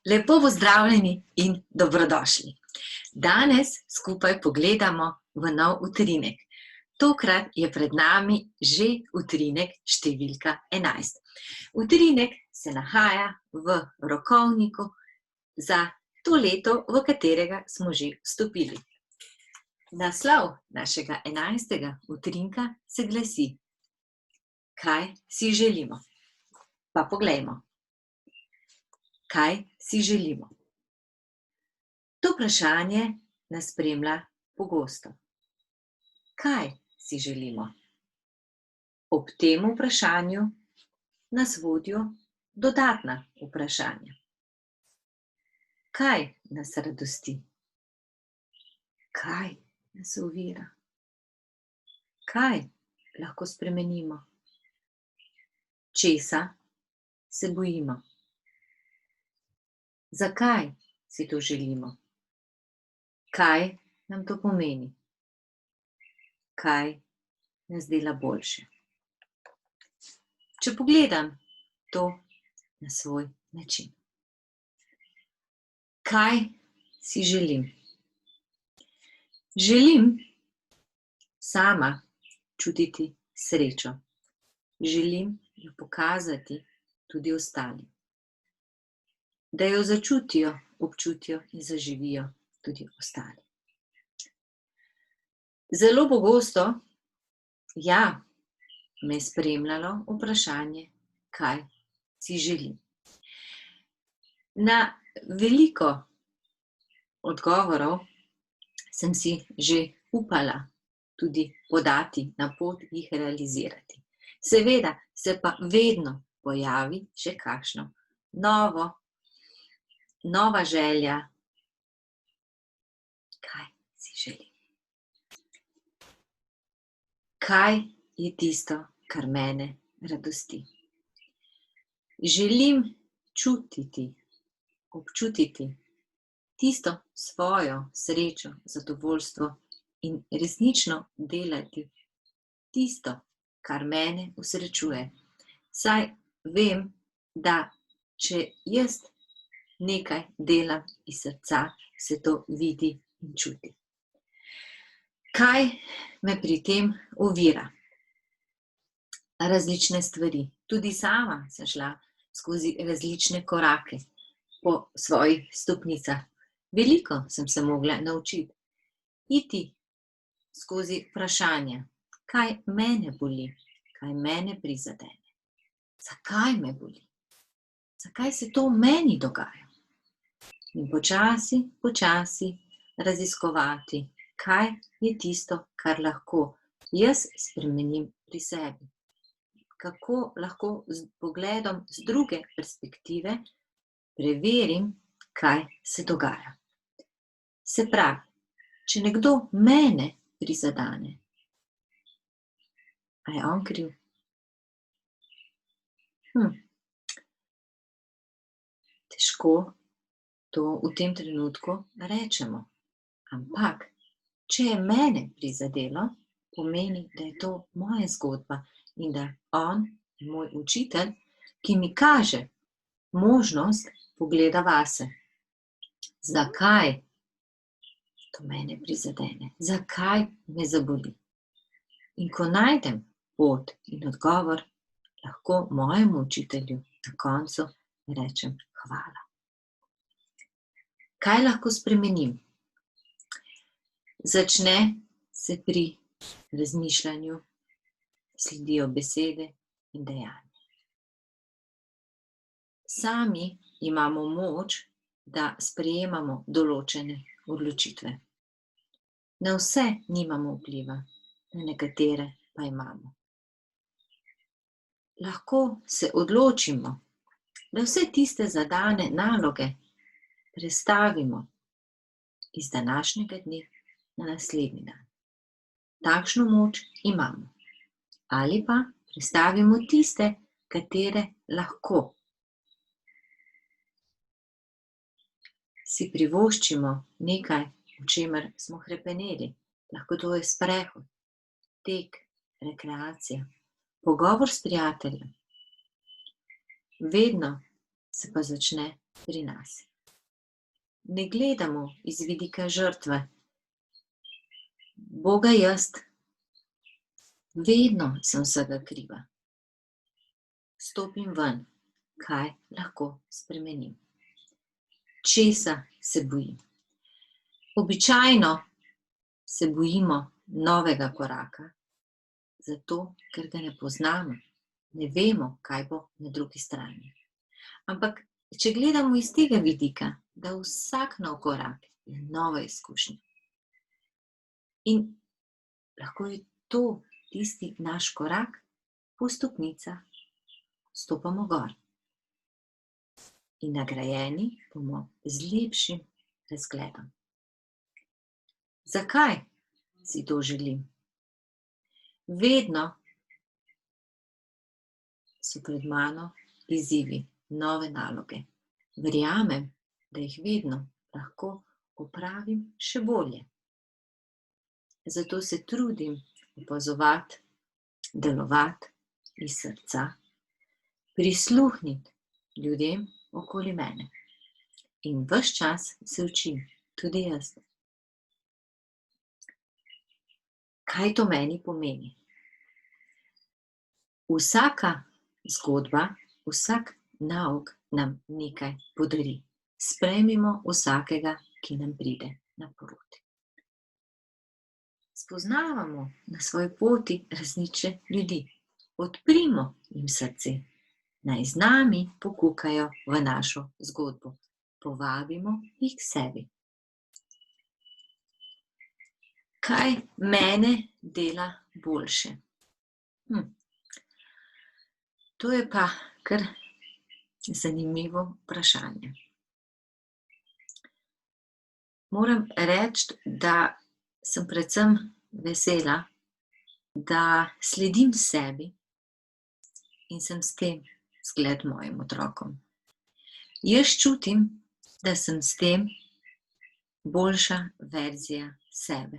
Lepo pozdravljeni in dobrodošli. Danes skupaj pogledamo v nov utrinek. Tokrat je pred nami že utrinek številka 11. Utrinek se nahaja v rokovniku za to leto, v katerega smo že vstopili. Naslov našega 11. utrinka se glasi: Kaj si želimo? Pa poglejmo. Kaj si želimo? To vprašanje nas spremlja pogosto. Kaj si želimo? Ob tem vprašanju nas vodijo dodatna vprašanja. Kaj nas radosti? Kaj nas ovira? Kaj lahko spremenimo? Česa se bojimo? Zakaj si to želimo? Kaj nam to pomeni? Kaj nas dela boljše? Če pogledam to na svoj način. Kaj si želim? Želim sama čutiti srečo. Želim jo pokazati tudi ostalim. Da jo začutijo, občutijo in zaživijo tudi ostali. Zelo pogosto, me je spremljalo vprašanje, kaj si želim. Na veliko odgovorov sem si že upala tudi podati na pot, jih realizirati. Seveda se pa vedno pojavi še kakšno nova želja, kaj si želim. Kaj je tisto, kar mene radosti? Želim čutiti, občutiti tisto svojo srečo, zadovoljstvo in resnično delati tisto, kar mene osrečuje. Saj vem, da če jaz nekaj delam iz srca, se to vidi in čuti. Kaj me pri tem ovira? Različne stvari. Tudi sama sem šla skozi različne korake po svojih stopnicah. Veliko sem se mogla naučiti. Iti skozi vprašanja, kaj mene boli, kaj mene prizadene. Zakaj me boli? Zakaj se to meni dogaja? In počasi raziskovati, kaj je tisto, kar lahko jaz spremenim pri sebi. Kako lahko z pogledom z druge perspektive preverim, kaj se dogaja. Se pravi, če nekdo mene prizadene, a je on kriv? Težko to v tem trenutku rečemo. Ampak, če je mene prizadelo, pomeni, da je to moja zgodba in da on je moj učitelj, ki mi kaže možnost pogleda vase. Zakaj to mene prizadene? Zakaj me zaboli? In ko najdem pot in odgovor, lahko mojemu učitelju na koncu rečem hvala. Kaj lahko spremenim? Začne se pri razmišljanju, sledijo besede in dejanja. Sami imamo moč, da sprejemamo določene odločitve. Na vse nimamo vpliva, na nekatere pa imamo. Lahko se odločimo, da vse tiste zadane naloge prestavimo iz današnjega dne na naslednji dan. Takšno moč imamo. Ali pa prestavimo tiste, katere lahko. Si privoščimo nekaj, o čemer smo hrepeneli. Lahko to je sprehod, tek, rekreacija, pogovor s prijateljem. Vedno se pa začne pri nas. ne gledamo iz vidika žrtve. Boga jaz, vedno sem vsega kriva. Stopim ven, kaj lahko spremenim. Česa se bojim? Običajno se bojimo novega koraka, zato ker ga ne poznamo, ne vemo, kaj bo na drugi strani. Ampak, če gledamo iz tega vidika, da vsak nov korak je nova izkušnja. In lahko je to tisti naš korak, po stopnicah stopamo gor. In nagrajeni bomo z lepšim razgledom. Zakaj si to želim? Vedno so pred mano izzivi, nove naloge. Verjamem, da jih vedno lahko opravim še bolje. Zato se trudim opazovati, delovati iz srca, prisluhniti ljudem okoli mene. In ves čas se učim, tudi jaz. Kaj to meni pomeni? Vsaka zgodba, vsak nauk nam nekaj podari. Sprejmimo vsakega, ki nam pride naproti. Spoznavamo na svoji poti različne ljudi. Odprimo jim srce. Naj z nami pokukajo v našo zgodbo. Povabimo jih k sebi. Kaj mene dela boljše? To je pa kar zanimivo vprašanje. Moram reči, da sem predvsem vesela, da sledim sebi in sem s tem zgled mojim otrokom. Jaz čutim, da sem s tem boljša verzija sebe.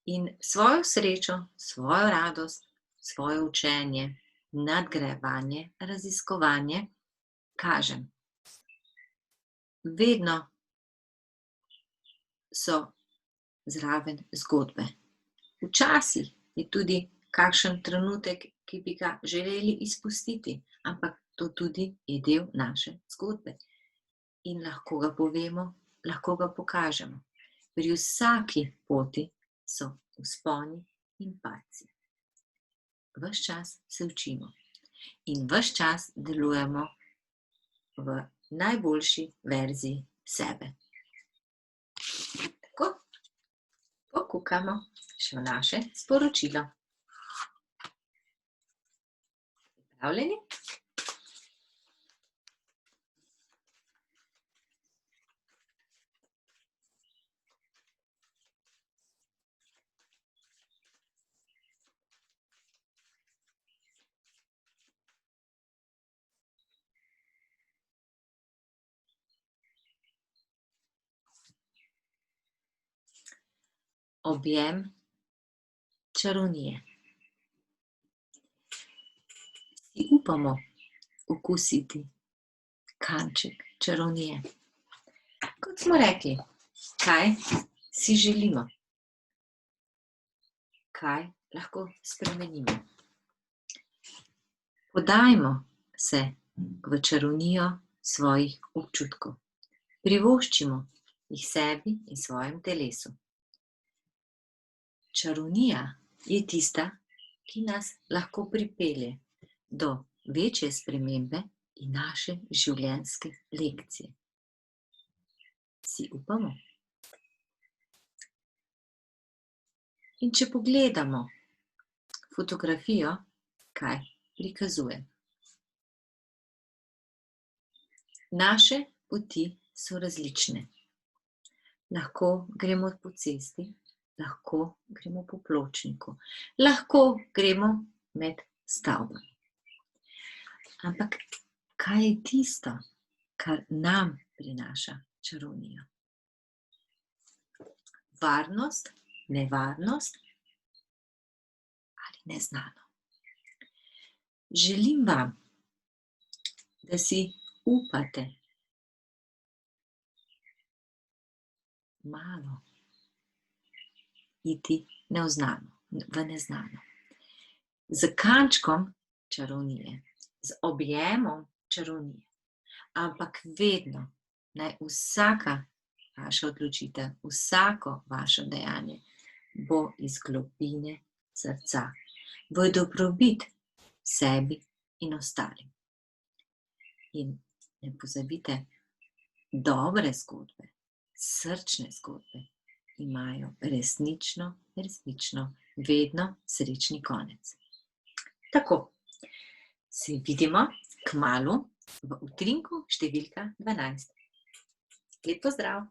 In svojo srečo, svojo radost, svoje učenje, nadgrajevanje, raziskovanje kažem. Vedno so zraven zgodbe. Včasih je tudi kakšen trenutek, ki bi ga želeli izpustiti, ampak to tudi je del naše zgodbe. In lahko ga povemo, lahko ga pokažemo. Pri vsaki poti so vzponi in padci. Ves čas se učimo in ves čas delujemo v najboljši verziji sebe. Tako, pokukamo še v naše sporočilo. Pripravljeni? Objem čarovnije. Si upamo okusiti kanček čarovnije. Kot smo rekli, kaj si želimo? Kaj lahko spremenimo? Podajmo se v čarovnijo svojih občutkov. Privoščimo jih sebi in svojem telesu. Čarovnija je tista, ki nas lahko pripelje do večje spremembe in naše življenjske lekcije. Si upamo? In če pogledamo fotografijo, kaj prikazuje. Naše poti so različne. Lahko gremo po cesti, lahko gremo po pločniku, lahko gremo med stavbami. Ampak kaj je tisto, kar nam prinaša čarovnijo? Varnost, nevarnost ali neznano? Želim vam, da si upate malo. Iti v neznano. Z kančkom čarovnije, z objemom čarovnije. Ampak vedno naj vsaka vaša odločitev, vsako vaše dejanje bo iz globine srca, v dobrobit sebi in ostalim. In ne pozabite, dobre zgodbe, srčne zgodbe imajo resnično vedno srečni konec. Tako, se vidimo kmalu v utrinku številka 12. Lep pozdrav!